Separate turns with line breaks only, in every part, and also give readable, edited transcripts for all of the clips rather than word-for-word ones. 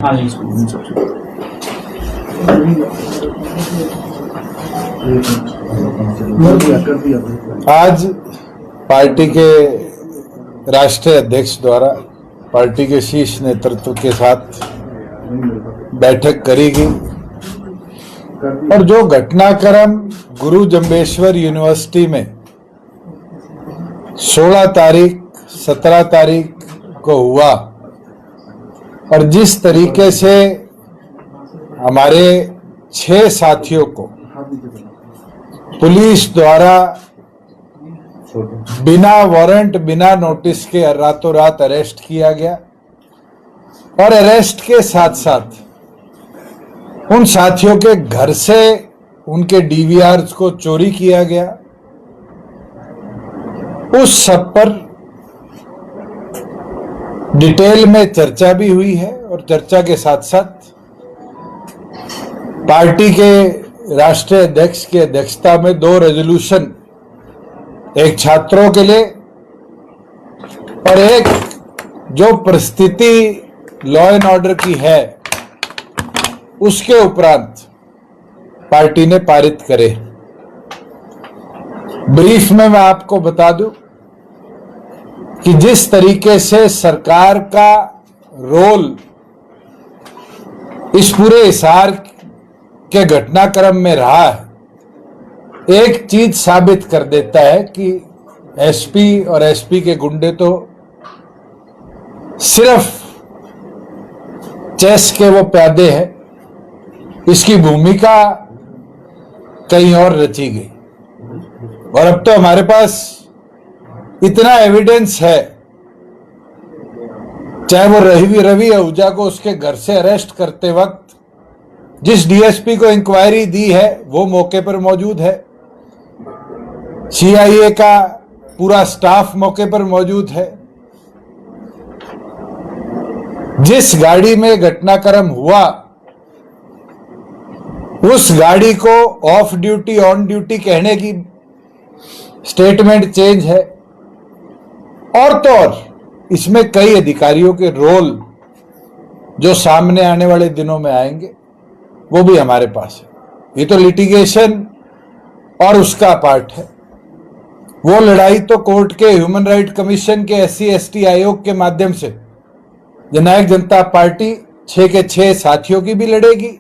आज पार्टी के राष्ट्रीय अध्यक्ष द्वारा पार्टी के शीर्ष नेतृत्व के साथ बैठक करी गई और जो घटनाक्रम गुरु जम्बेश्वर यूनिवर्सिटी में 16 तारीख 17 तारीख को हुआ और जिस तरीके से हमारे 6 साथियों को पुलिस द्वारा बिना वारंट बिना नोटिस के रातों रात अरेस्ट किया गया और अरेस्ट के साथ साथ उन साथियों के घर से उनके डीवीआर्स को चोरी किया गया, उस सब पर डिटेल में चर्चा भी हुई है। और चर्चा के साथ साथ पार्टी के राष्ट्रीय अध्यक्ष की अध्यक्षता में 2 रेजोल्यूशन, एक छात्रों के लिए और एक जो परिस्थिति लॉ एंड ऑर्डर की है उसके उपरांत पार्टी ने पारित करे। ब्रीफ में मैं आपको बता दूं कि जिस तरीके से सरकार का रोल इस पूरे हिसार के घटनाक्रम में रहा है, एक चीज साबित कर देता है कि एसपी और एसपी के गुंडे तो सिर्फ चेस के वो प्यादे हैं, इसकी भूमिका कहीं और रची गई। और अब तो हमारे पास इतना एविडेंस है, चाहे वो रवि आहूजा को उसके घर से अरेस्ट करते वक्त जिस डीएसपी को इंक्वायरी दी है वो मौके पर मौजूद है, सीआईए का पूरा स्टाफ मौके पर मौजूद है, जिस गाड़ी में घटनाक्रम हुआ उस गाड़ी को ऑफ ड्यूटी ऑन ड्यूटी कहने की स्टेटमेंट चेंज है। और तो और इसमें कई अधिकारियों के रोल जो सामने आने वाले दिनों में आएंगे वो भी हमारे पास है। ये तो लिटिगेशन और उसका पार्ट है। वो लड़ाई तो कोर्ट के ह्यूमन राइट कमीशन के SC/ST आयोग के माध्यम से जननायक जनता पार्टी 6 के 6 साथियों की भी लड़ेगी।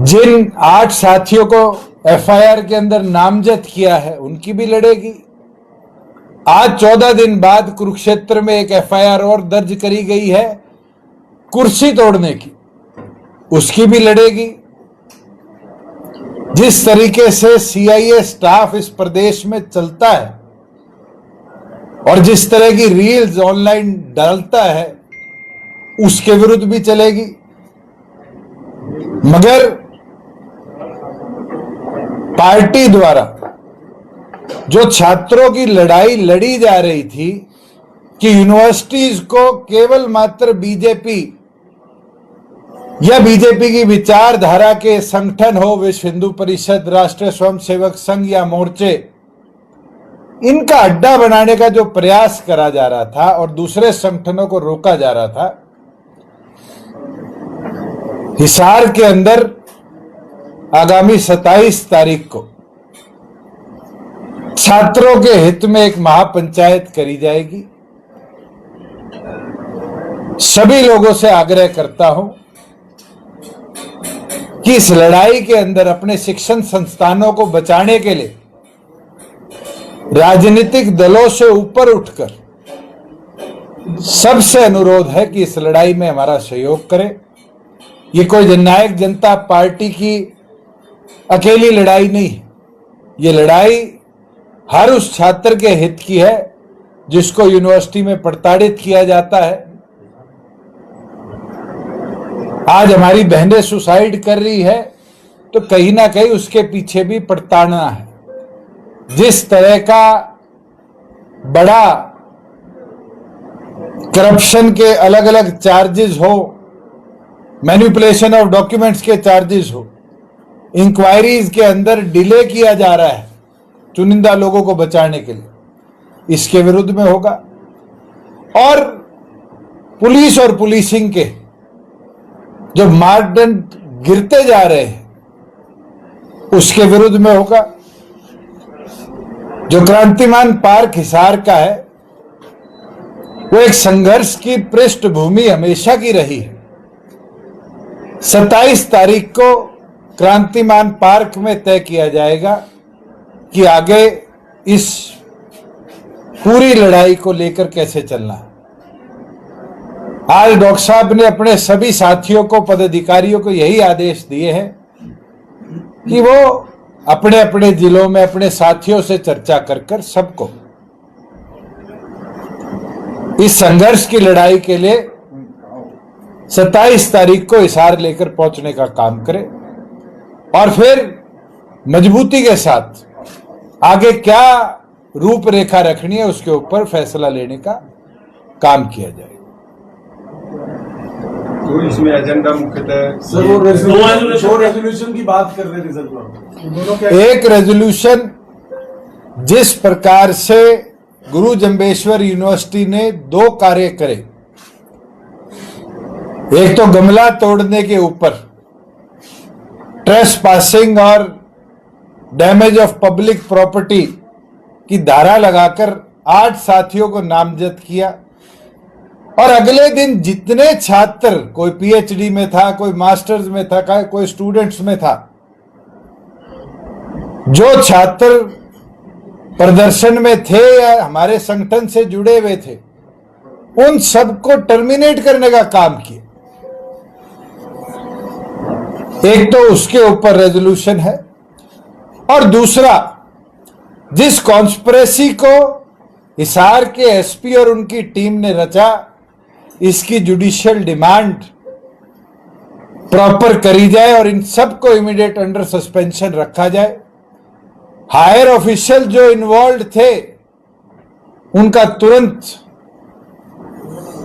जिन 8 साथियों को FIR के अंदर नामजद किया है उनकी भी लड़ेगी। आज 14 दिन बाद कुरुक्षेत्र में एक FIR और दर्ज करी गई है कुर्सी तोड़ने की, उसकी भी लड़ेगी। जिस तरीके से CIA स्टाफ इस प्रदेश में चलता है और जिस तरह की रील्स ऑनलाइन डालता है उसके विरुद्ध भी चलेगी। मगर पार्टी द्वारा जो छात्रों की लड़ाई लड़ी जा रही थी कि यूनिवर्सिटीज को केवल मात्र बीजेपी या बीजेपी की विचारधारा के संगठन हो, विश्व हिंदू परिषद, राष्ट्रीय स्वयंसेवक संघ या मोर्चे, इनका अड्डा बनाने का जो प्रयास करा जा रहा था और दूसरे संगठनों को रोका जा रहा था, हिसार के अंदर आगामी 27 तारीख को छात्रों के हित में एक महापंचायत करी जाएगी। सभी लोगों से आग्रह करता हूं कि इस लड़ाई के अंदर अपने शिक्षण संस्थानों को बचाने के लिए राजनीतिक दलों से ऊपर उठकर सबसे अनुरोध है कि इस लड़ाई में हमारा सहयोग करें। ये कोई जननायक जनता पार्टी की अकेली लड़ाई नहीं है, ये लड़ाई हर उस छात्र के हित की है जिसको यूनिवर्सिटी में प्रताड़ित किया जाता है। आज हमारी बहनें सुसाइड कर रही है तो कहीं ना कहीं उसके पीछे भी प्रताड़ना है। जिस तरह का बड़ा करप्शन के अलग अलग चार्जेस हो, मैनिपुलेशन ऑफ डॉक्यूमेंट्स के चार्जेस हो, इंक्वायरीज के अंदर डिले किया जा रहा है चुनिंदा लोगों को बचाने के लिए, इसके विरुद्ध में होगा। और पुलिस और पुलिसिंग के जो मानदंड गिरते जा रहे हैं उसके विरुद्ध में होगा। जो क्रांतिमान पार्क हिसार का है वो एक संघर्ष की पृष्ठभूमि हमेशा की रही है। 27 तारीख को क्रांतिमान पार्क में तय किया जाएगा कि आगे इस पूरी लड़ाई को लेकर कैसे चलना है। आज डॉक्टर साहब ने अपने सभी साथियों को, पदाधिकारियों को यही आदेश दिए हैं कि वो अपने अपने जिलों में अपने साथियों से चर्चा कर कर सबको इस संघर्ष की लड़ाई के लिए 27 तारीख को हिसार लेकर पहुंचने का काम करें और फिर मजबूती के साथ आगे क्या रूपरेखा रखनी है उसके ऊपर फैसला लेने का काम किया जाए।
तो इसमें एजेंडा मुख्यतः
सर वो रेजोल्यूशन की बात कर रहे थे सर।
एक रेजोल्यूशन जिस प्रकार से गुरु जंबेश्वर यूनिवर्सिटी ने 2 कार्य करे, एक तो गमला तोड़ने के ऊपर ट्रेसपासिंग और डैमेज ऑफ पब्लिक प्रॉपर्टी की धारा लगाकर 8 साथियों को नामजद किया और अगले दिन जितने छात्र, कोई पीएचडी में था, कोई मास्टर्स में था, कोई स्टूडेंट्स में था, जो छात्र प्रदर्शन में थे या हमारे संगठन से जुड़े हुए थे, उन सबको टर्मिनेट करने का काम किया। एक तो उसके ऊपर रेजोल्यूशन है और दूसरा जिस कॉन्स्पिरेसी को हिसार के एसपी और उनकी टीम ने रचा, इसकी जुडिशियल डिमांड प्रॉपर करी जाए और इन सबको इमीडिएट अंडर सस्पेंशन रखा जाए। हायर ऑफिशियल जो इन्वॉल्व थे उनका तुरंत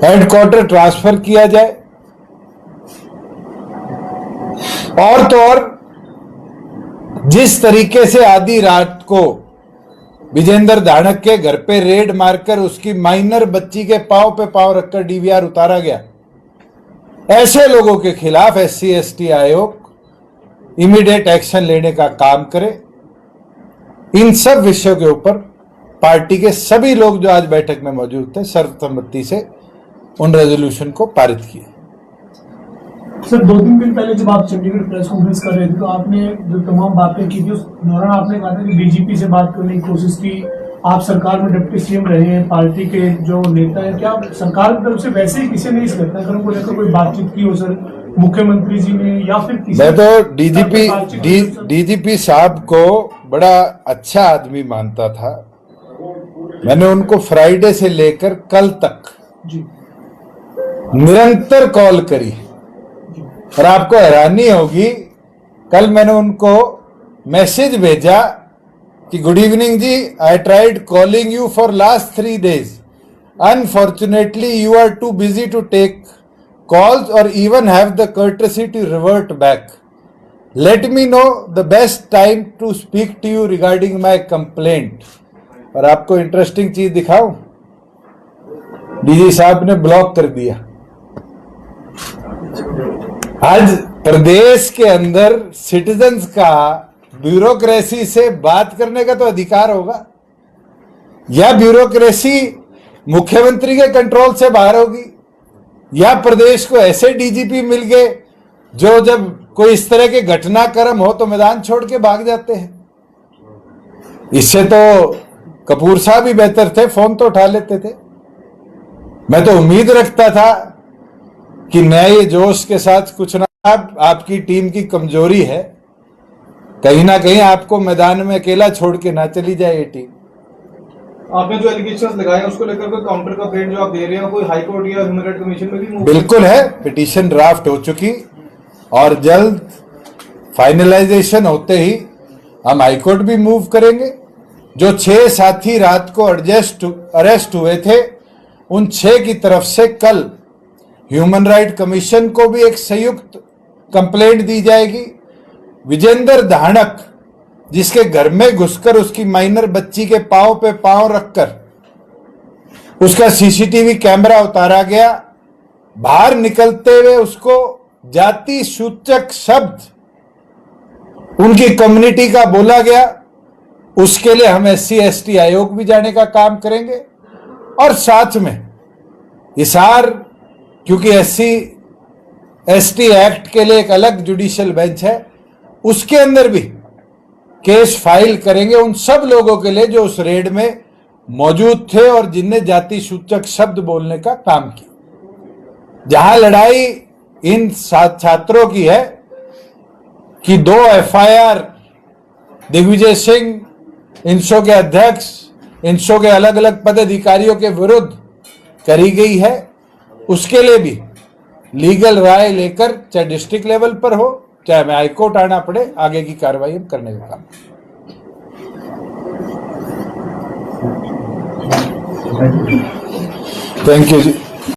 हेडक्वार्टर ट्रांसफर किया जाए और तो और जिस तरीके से आधी रात को विजेंद्र धानक के घर पे रेड मारकर उसकी माइनर बच्ची के पांव पे पांव रखकर डीवीआर उतारा गया, ऐसे लोगों के खिलाफ एससी एसटी आयोग इमीडिएट एक्शन लेने का काम करे। इन सब विषयों के ऊपर पार्टी के सभी लोग जो आज बैठक में मौजूद थे सर्वसम्मति से उन रेजोल्यूशन को पारित किया।
सर 2-3 दिन पहले जब आप चंडीगढ़ प्रेस कॉन्फ्रेंस कर रहे थे तो आपने जो तमाम बातें की थी उस दौरान आपने कहा था कि डीजीपी से बात करने की कोशिश की। आप सरकार में डिप्टी सीएम रहे हैं, पार्टी के जो नेता हैं, क्या सरकार की तरफ से वैसे ही किसी ने इस घटनाक्रम को लेकर कोई बातचीत की हो सर, मुख्यमंत्री जी ने या फिर किसी?
मैं तो डीजीपी साहब को बड़ा अच्छा आदमी मानता था। मैंने उनको फ्राइडे से लेकर कल तक निरंतर कॉल करी और आपको हैरानी होगी, कल मैंने उनको मैसेज भेजा कि good evening ji, I tried calling you for last 3 days, unfortunately you are too busy to take calls or even have the courtesy to revert back. Let me know the best time to speak to you regarding my complaint. और आपको interesting चीज दिखाऊं, DG साहब ने block कर दिया। आज प्रदेश के अंदर सिटीजन्स का ब्यूरोक्रेसी से बात करने का तो अधिकार होगा, या ब्यूरोक्रेसी मुख्यमंत्री के कंट्रोल से बाहर होगी, या प्रदेश को ऐसे डीजीपी मिल गए जो जब कोई इस तरह के घटनाक्रम हो तो मैदान छोड़ के भाग जाते हैं। इससे तो कपूर साहब ही बेहतर थे, फोन तो उठा लेते थे। मैं तो उम्मीद रखता था कि नए जोश के साथ कुछ ना, आपकी टीम की कमजोरी है, कहीं ना कहीं आपको मैदान में अकेला छोड़ के ना चली जाए ये टीम।
आपने जो एलिगेशंस लगाए उसको लेकर कोई काउंटर का पेड जो आप दे रहे हो, कोई हाई कोर्ट या ह्यूमन राइट कमीशन में भी?
बिल्कुल है, पिटीशन ड्राफ्ट हो चुकी और जल्द फाइनलाइजेशन होते ही हम हाई कोर्ट भी मूव करेंगे। जो 6 साथी रात को अरेस्ट हुए थे, उन 6 की तरफ से कल ह्यूमन राइट कमीशन को भी एक संयुक्त कंप्लेंट दी जाएगी। विजेंद्र धानक, जिसके घर में घुसकर उसकी माइनर बच्ची के पांव पे पांव रखकर उसका सीसीटीवी कैमरा उतारा गया, बाहर निकलते हुए उसको जाति सूचक शब्द उनकी कम्युनिटी का बोला गया, उसके लिए हम SC/ST आयोग भी जाने का काम करेंगे। और साथ में हिसार, क्योंकि SC/ST एक्ट के लिए एक अलग जुडिशियल बेंच है, उसके अंदर भी केस फाइल करेंगे उन सब लोगों के लिए जो उस रेड में मौजूद थे और जिनने जाति सूचक शब्द बोलने का काम किया। जहां लड़ाई इन छात्रों की है कि 2 FIR दिग्विजय सिंह, इंसो के अध्यक्ष, इंसो के अलग अलग पदाधिकारियों के विरुद्ध करी गई है, उसके लिए भी लीगल राय लेकर, चाहे डिस्ट्रिक्ट लेवल पर हो, चाहे हमें हाईकोर्ट आना पड़े, आगे की कार्रवाई हम करने का काम। Thank you ji.